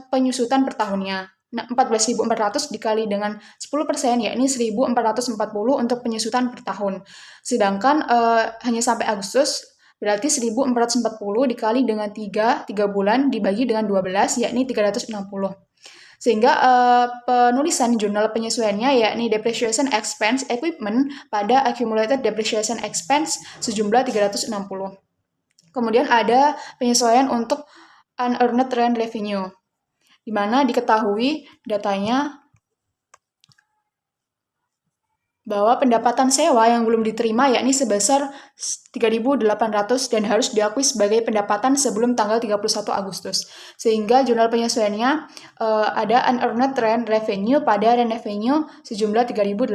S2: penyusutan per tahunnya. 14.400 dikali dengan 10%, yakni 1.440 untuk penyusutan per tahun. Sedangkan hanya sampai Agustus, berarti 1.440 dikali dengan 3 bulan dibagi dengan 12, yakni 360. Sehingga penulisan jurnal penyesuaiannya yakni depreciation expense equipment pada accumulated depreciation expense sejumlah 360. Kemudian ada penyesuaian untuk unearned rent revenue, di mana diketahui datanya bahwa pendapatan sewa yang belum diterima yakni sebesar 3.800 dan harus diakui sebagai pendapatan sebelum tanggal 31 Agustus. Sehingga jurnal penyesuaiannya ada unearned rent revenue pada rent revenue sejumlah 3.800.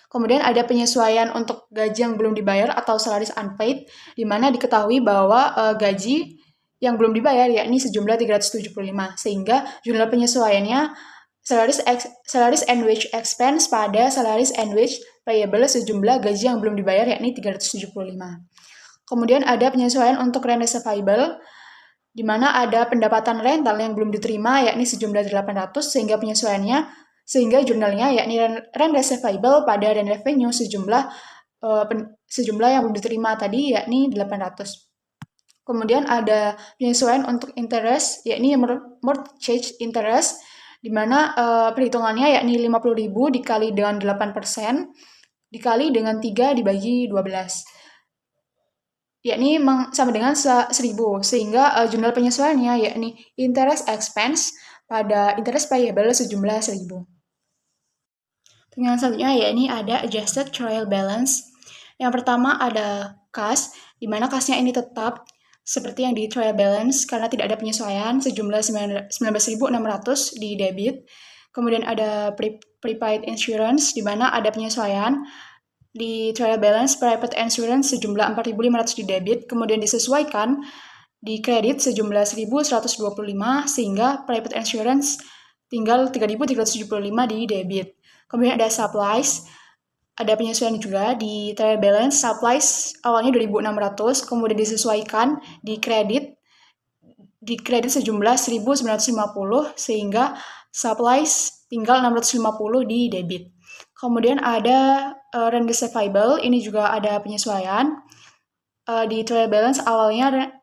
S2: Kemudian ada penyesuaian untuk gaji yang belum dibayar atau salaries unpaid, di mana diketahui bahwa gaji yang belum dibayar yakni sejumlah 375. Sehingga jurnal penyesuaiannya salaries and wage expense pada salaries and wage payable sejumlah gaji yang belum dibayar yakni 375. Kemudian ada penyesuaian untuk rent receivable, di mana ada pendapatan rental yang belum diterima yakni sejumlah 800, sehingga jurnalnya yakni rent receivable pada rent revenue sejumlah yang belum diterima tadi yakni 800. Kemudian ada penyesuaian untuk interest yakni mortgage interest, di mana perhitungannya yakni 50.000 dikali dengan 8% dikali dengan 3 dibagi 12, yakni sama dengan 1.000, sehingga jurnal penyesuaiannya yakni interest expense pada interest payable sejumlah 1.000. Yang selanjutnya yakni ada adjusted trial balance. Yang pertama ada kas, di mana kasnya ini tetap seperti yang di trial balance karena tidak ada penyesuaian sejumlah 19.600 di debit. Kemudian ada prepaid insurance, di mana ada penyesuaian di trial balance private insurance sejumlah 4.500 di debit, kemudian disesuaikan di kredit sejumlah 1.125, sehingga private insurance tinggal 3.375 di debit. Kemudian ada supplies, ada penyesuaian juga di trial balance. Supplies awalnya 2.600, kemudian disesuaikan di kredit sejumlah 1.950, sehingga supplies tinggal 650 di debit. Kemudian ada rent receivable, ini juga ada penyesuaian. Di trial balance awalnya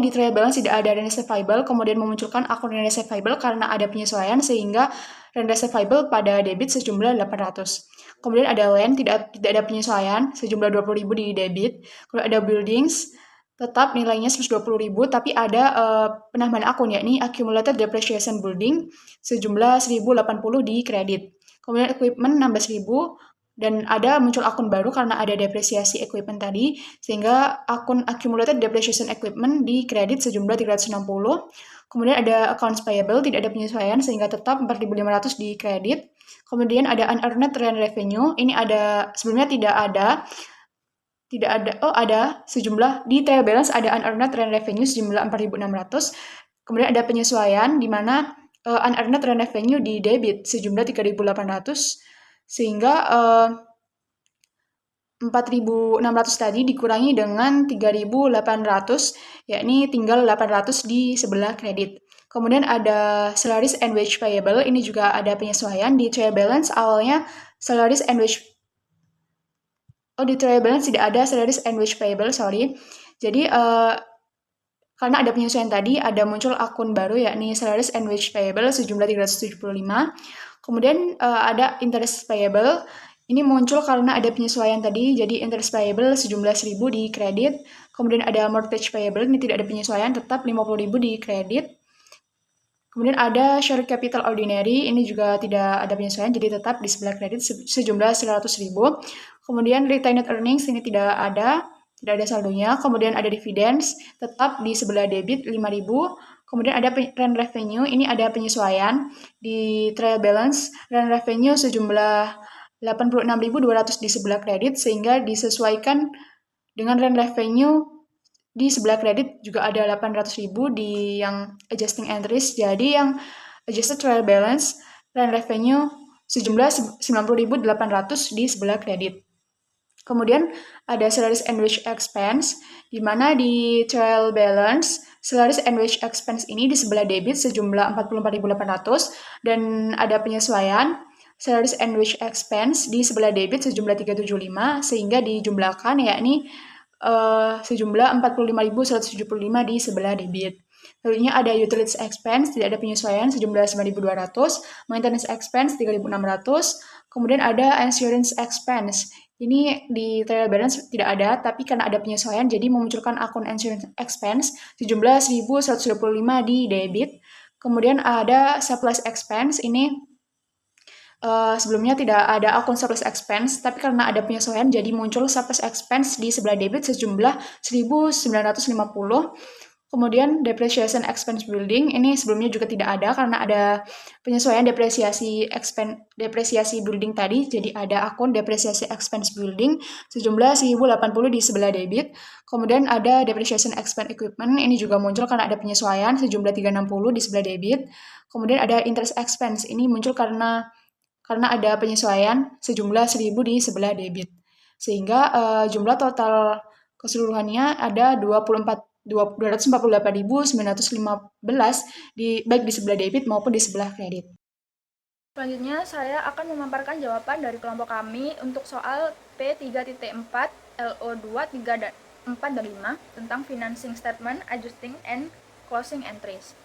S2: di trial balance tidak ada rent receivable, kemudian memunculkan akun rent receivable karena ada penyesuaian, sehingga rent receivable pada debit sejumlah 800. Kemudian ada land, tidak ada penyesuaian, sejumlah 20.000 di debit. Kemudian ada buildings, tetap nilainya 120.000, tapi ada penambahan akun, yakni accumulated depreciation building sejumlah 1.080 di kredit. Kemudian equipment nambah 1.000, dan ada muncul akun baru karena ada depresiasi equipment tadi, sehingga akun accumulated depreciation equipment di kredit sejumlah 360. Kemudian ada accounts payable, tidak ada penyesuaian sehingga tetap 4.500 di kredit. Kemudian ada unearned rent revenue, ini ada sebelumnya tidak ada sejumlah di trial balance ada unearned rent revenue sejumlah 4.600. Kemudian ada penyesuaian di mana unearned rent revenue di debit sejumlah 3.800, sehingga 4.600 tadi dikurangi dengan 3.800, yakni tinggal 800 di sebelah kredit. Kemudian ada salaries and wage payable, ini juga ada penyesuaian. Di trial balance awalnya salaries and wage di trial balance tidak ada salaries and wage payable, sorry. Jadi karena ada penyesuaian tadi, ada muncul akun baru yakni salaries and wage payable sejumlah 375. Kemudian ada interest payable, ini muncul karena ada penyesuaian tadi, jadi interest payable sejumlah 1.000 di kredit. Kemudian ada mortgage payable, ini tidak ada penyesuaian, tetap 50.000 di kredit. Kemudian ada share capital ordinary, ini juga tidak ada penyesuaian, jadi tetap di sebelah kredit sejumlah 100.000. Kemudian retained earnings, ini tidak ada saldonya. Kemudian ada dividends, tetap di sebelah debit 5.000. Kemudian ada rent revenue, ini ada penyesuaian. Di trial balance, rent revenue sejumlah 86.200 di sebelah kredit, sehingga disesuaikan dengan rent revenue di sebelah kredit juga ada 800.000 di yang adjusting entries. Jadi yang adjusted trial balance, rent revenue sejumlah 90.800 di sebelah kredit. Kemudian ada salaries and wage expense, di mana di trial balance, salaries and wage expense ini di sebelah debit sejumlah 44.800, dan ada penyesuaian salaries and wage expense di sebelah debit sejumlah 375, sehingga dijumlahkan yakni sejumlah 45.175 di sebelah debit. Selanjutnya ada utilities expense, tidak ada penyesuaian sejumlah 9.200, maintenance expense 3.600, kemudian ada insurance expense. Ini di trial balance tidak ada, tapi karena ada penyesuaian jadi memunculkan akun insurance expense sejumlah 1.125 di debit. Kemudian ada surplus expense, ini sebelumnya tidak ada akun surplus expense, tapi karena ada penyesuaian jadi muncul surplus expense di sebelah debit sejumlah 1.950. Kemudian depreciation expense building, ini sebelumnya juga tidak ada karena ada penyesuaian depresiasi building tadi, jadi ada akun depresiasi expense building sejumlah 1.080 di sebelah debit. Kemudian ada depreciation expense equipment, ini juga muncul karena ada penyesuaian sejumlah 360 di sebelah debit. Kemudian ada interest expense, ini muncul karena ada penyesuaian sejumlah 1.000 di sebelah debit. Sehingga jumlah total keseluruhannya ada 248.915 baik di sebelah debit maupun di sebelah kredit.
S5: Selanjutnya saya akan memaparkan jawaban dari kelompok kami untuk soal P3.4 LO2 3 dan 4 dan 5 tentang financing statement, adjusting and closing entries.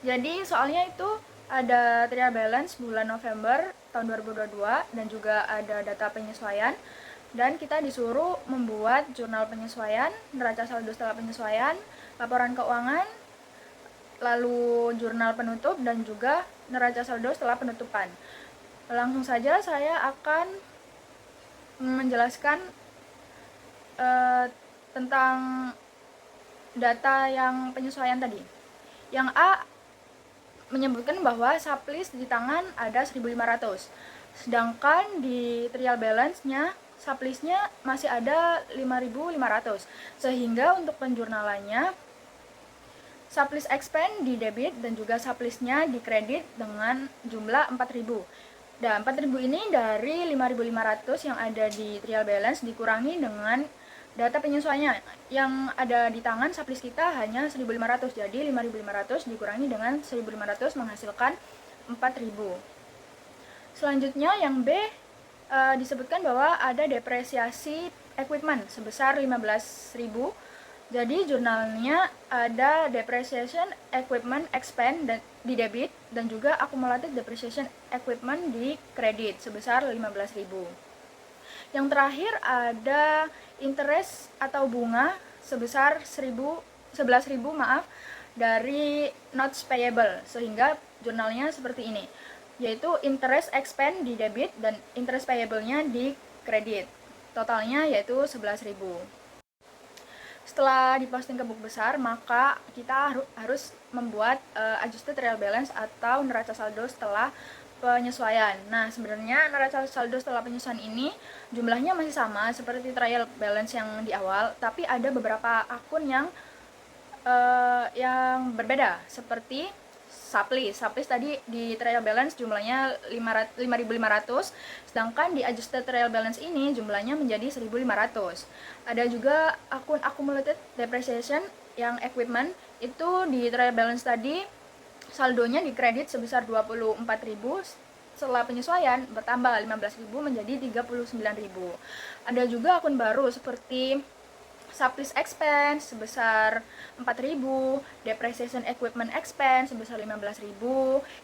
S5: Jadi soalnya itu ada trial balance bulan November tahun 2022 dan juga ada data penyesuaian, dan kita disuruh membuat jurnal penyesuaian, neraca saldo setelah penyesuaian, laporan keuangan, lalu jurnal penutup, dan juga neraca saldo setelah penutupan. Langsung saja saya akan menjelaskan tentang data yang penyesuaian tadi. Yang A menyebutkan bahwa suplist di tangan ada 1.500, sedangkan di trial balance-nya suplistnya masih ada 5.500, sehingga untuk penjurnalannya suplist expense di debit dan juga suplistnya di kredit dengan jumlah 4.000. Dan 4.000 ini dari 5.500 yang ada di trial balance dikurangi dengan data penyesuaiannya yang ada di tangan suplist kita hanya 1.500, jadi 5.500 dikurangi dengan 1.500 menghasilkan 4.000. Selanjutnya yang B disebutkan bahwa ada depresiasi equipment sebesar 15.000. Jadi jurnalnya ada depreciation equipment expense di debit dan juga accumulated depreciation equipment di kredit sebesar 15.000. Yang terakhir ada interest atau bunga sebesar 11.000 dari notes payable, sehingga jurnalnya seperti ini, yaitu interest expense di debit dan interest payable-nya di kredit. Totalnya yaitu 11.000. Setelah diposting ke buku besar, maka kita harus membuat adjusted real balance atau neraca saldo setelah penyesuaian. Nah, sebenarnya neraca saldo setelah penyesuaian ini jumlahnya masih sama seperti trial balance yang di awal, tapi ada beberapa akun yang berbeda, seperti Suplis tadi di trial balance jumlahnya 5.500, sedangkan di adjusted trial balance ini jumlahnya menjadi 1.500. Ada juga akun accumulated depreciation yang equipment, itu di trial balance tadi saldonya di kredit sebesar 24.000, setelah penyesuaian bertambah 15.000 menjadi 39.000. Ada juga akun baru seperti Suplis expense sebesar 4.000, depreciation equipment expense sebesar 15.000,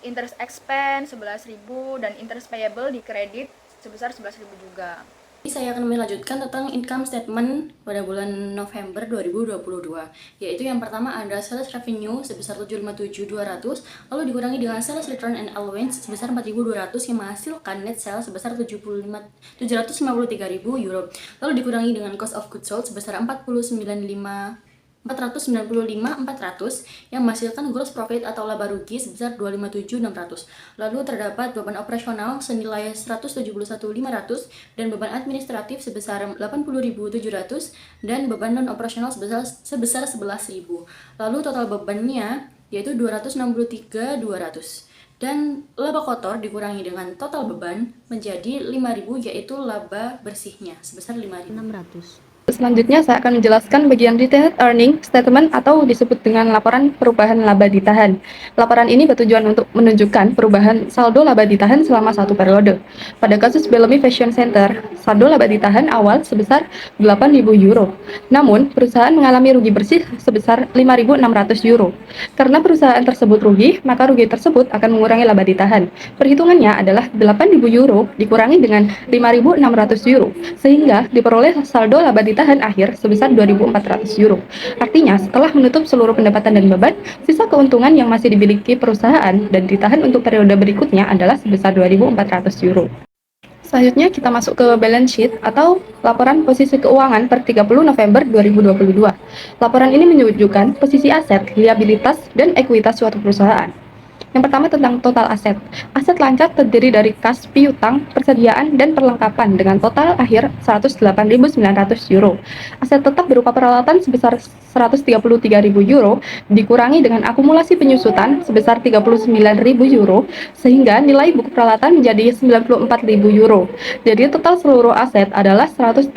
S5: interest expense 11.000, dan interest payable di kredit sebesar 11.000 juga.
S1: Saya akan melanjutkan tentang income statement pada bulan November 2022, yaitu yang pertama ada sales revenue sebesar 757.200, lalu dikurangi dengan sales return and allowance sebesar 4.200 yang menghasilkan net sales sebesar 753.000 euro, lalu dikurangi dengan cost of goods sold sebesar 495.400 yang menghasilkan gross profit atau laba rugi sebesar 257.600. Lalu terdapat beban operasional senilai 171.500 dan beban administratif sebesar 80.700 dan beban non operasional sebesar 11.000. Lalu total bebannya yaitu 263.200. Dan laba kotor dikurangi dengan total beban menjadi 5.000, yaitu laba bersihnya sebesar 5.600.
S4: Selanjutnya saya akan menjelaskan bagian detailed earning statement atau disebut dengan laporan perubahan laba ditahan. Laporan ini bertujuan untuk menunjukkan perubahan saldo laba ditahan selama satu periode. Pada kasus Bellamy Fashion Center, saldo laba ditahan awal sebesar 8.000 euro. Namun, perusahaan mengalami rugi bersih sebesar 5.600 euro. Karena perusahaan tersebut rugi, maka rugi tersebut akan mengurangi laba ditahan. Perhitungannya adalah 8.000 euro dikurangi dengan 5.600 euro, sehingga diperoleh saldo laba ditahan akhir sebesar 2.400 euro. Artinya, setelah menutup seluruh pendapatan dan beban, sisa keuntungan yang masih dimiliki perusahaan dan ditahan untuk periode berikutnya adalah sebesar 2.400 euro. Selanjutnya kita masuk ke balance sheet atau laporan posisi keuangan per 30 November 2022. Laporan ini menunjukkan posisi aset, liabilitas, dan ekuitas suatu perusahaan. Yang pertama tentang total aset. Aset lancar terdiri dari kas piutang, persediaan, dan perlengkapan dengan total akhir 108.900 euro. Aset tetap berupa peralatan sebesar 133.000 euro dikurangi dengan akumulasi penyusutan sebesar 39.000 euro sehingga nilai buku peralatan menjadi 94.000 euro. Jadi total seluruh aset adalah 108.900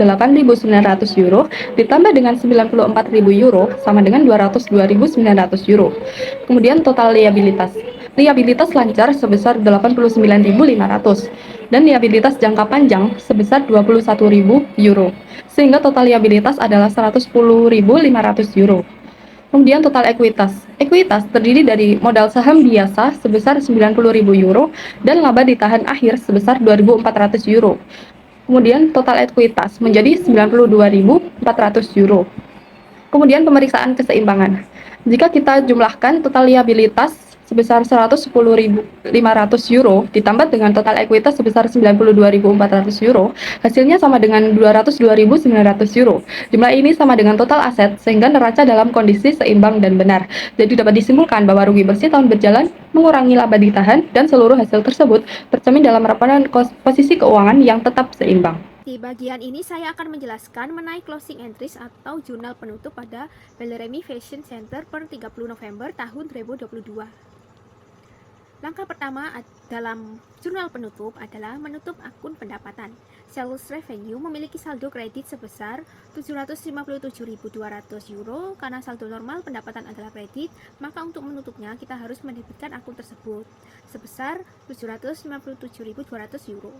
S4: euro ditambah dengan 94.000 euro sama dengan 202.900 euro. Kemudian total liabilitas. Liabilitas lancar sebesar 89.500 dan liabilitas jangka panjang sebesar 21.000 euro, sehingga total liabilitas adalah 110.500 euro. Kemudian total ekuitas. Ekuitas terdiri dari modal saham biasa sebesar 90.000 euro dan laba ditahan akhir sebesar 2.400 euro. Kemudian total ekuitas menjadi 92.400 euro. Kemudian pemeriksaan keseimbangan. Jika kita jumlahkan total liabilitas sebesar 110.500 euro ditambah dengan total ekuitas sebesar 92.400 euro, hasilnya sama dengan 202.900 euro. Jumlah ini sama dengan total aset sehingga neraca dalam kondisi seimbang dan benar. Jadi dapat disimpulkan bahwa rugi bersih tahun berjalan mengurangi laba ditahan dan seluruh hasil tersebut tercermin dalam laporan posisi keuangan yang tetap seimbang.
S6: Di bagian ini saya akan menjelaskan mengenai closing entries atau jurnal penutup pada Bellamy Fashion Center per 30 November tahun 2022. Langkah pertama dalam jurnal penutup adalah menutup akun pendapatan. Sales revenue memiliki saldo kredit sebesar 757.200 euro. Karena saldo normal pendapatan adalah kredit, maka untuk menutupnya kita harus mendebitkan akun tersebut sebesar 757.200 euro.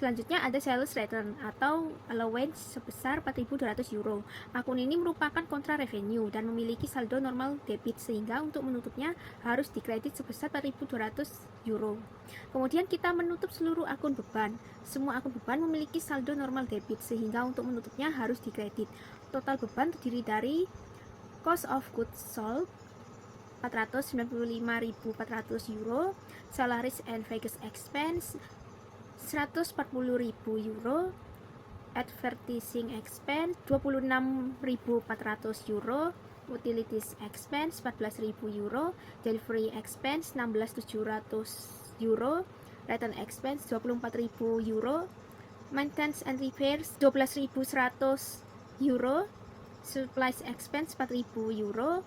S6: Selanjutnya ada sales return atau allowance sebesar 4.200 euro. Akun ini merupakan kontra revenue dan memiliki saldo normal debit sehingga untuk menutupnya harus dikredit sebesar 4.200 euro. Kemudian kita menutup seluruh akun beban. Semua akun beban memiliki saldo normal debit sehingga untuk menutupnya harus dikredit. total beban terdiri dari cost of goods sold 495.400 euro, salaries and wages expense 140.000 euro, advertising expense 26.400 euro, utilities expense 14.000 euro, delivery expense 16.700 euro, return expense 24.000 euro, maintenance and repairs 12.100 euro, supplies expense 4.000 euro,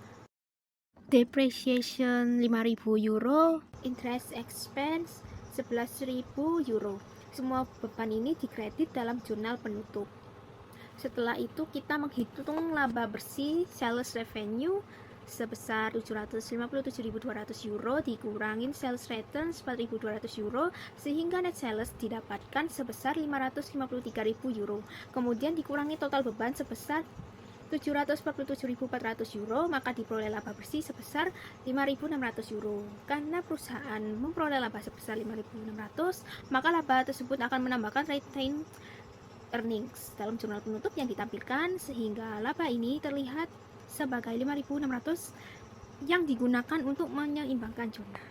S6: depreciation 5.000 euro, interest expense 11.000 euro. Semua beban ini dikredit dalam jurnal penutup. Setelah itu kita menghitung laba bersih sales revenue sebesar 757.200 euro dikurangin sales return 4.200 euro sehingga net sales didapatkan sebesar 553.000 euro. Kemudian dikurangi total beban sebesar 747.400 euro, maka diperoleh laba bersih sebesar 5.600 euro. Karena perusahaan memperoleh laba sebesar 5.600, maka laba tersebut akan menambahkan retained earnings dalam jurnal penutup yang ditampilkan, sehingga laba ini terlihat sebagai 5.600 yang digunakan untuk menyeimbangkan jurnal.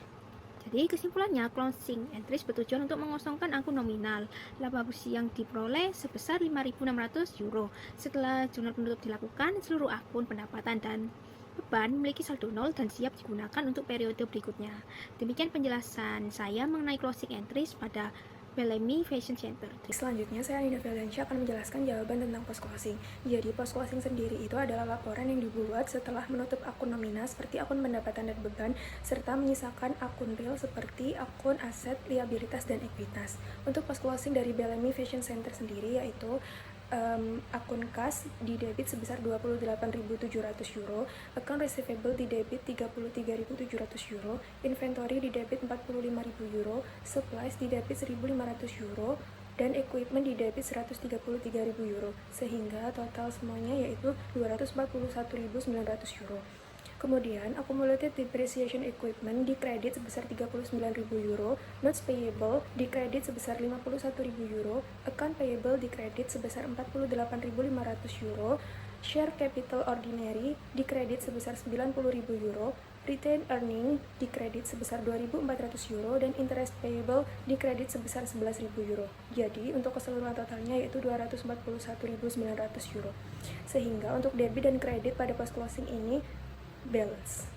S6: Jadi kesimpulannya, closing entries bertujuan untuk mengosongkan akun nominal. Laba bersih yang diperoleh sebesar 5.600 euro. Setelah jurnal penutup dilakukan, seluruh akun pendapatan dan beban memiliki saldo nol dan siap digunakan untuk periode berikutnya. Demikian penjelasan saya mengenai closing entries pada Bellamy Fashion Center.
S3: Selanjutnya, saya Anida Valencia akan menjelaskan jawaban tentang post closing. Jadi, post closing sendiri itu adalah laporan yang dibuat setelah menutup akun nominal seperti akun pendapatan dan beban, serta menyisakan akun real seperti akun aset, liabilitas, dan ekuitas. Untuk post closing dari Bellamy Fashion Center sendiri yaitu akun kas di debit sebesar 28.700 euro, akun receivable di debit 33.700 euro, inventory di debit 45.000 euro, supplies di debit 1.500 euro, dan equipment di debit 133.000 euro, sehingga total semuanya yaitu 241.900 euro. Kemudian, accumulated depreciation equipment dikredit sebesar 39.000 euro, notes payable dikredit sebesar 51.000 euro, account payable dikredit sebesar 48.500 euro, share capital ordinary dikredit sebesar 90.000 euro, retained earning dikredit sebesar 2.400 euro, dan interest payable dikredit sebesar 11.000 euro. Jadi, untuk keseluruhan totalnya yaitu 241.900 euro. Sehingga untuk debit dan kredit pada post closing ini balance.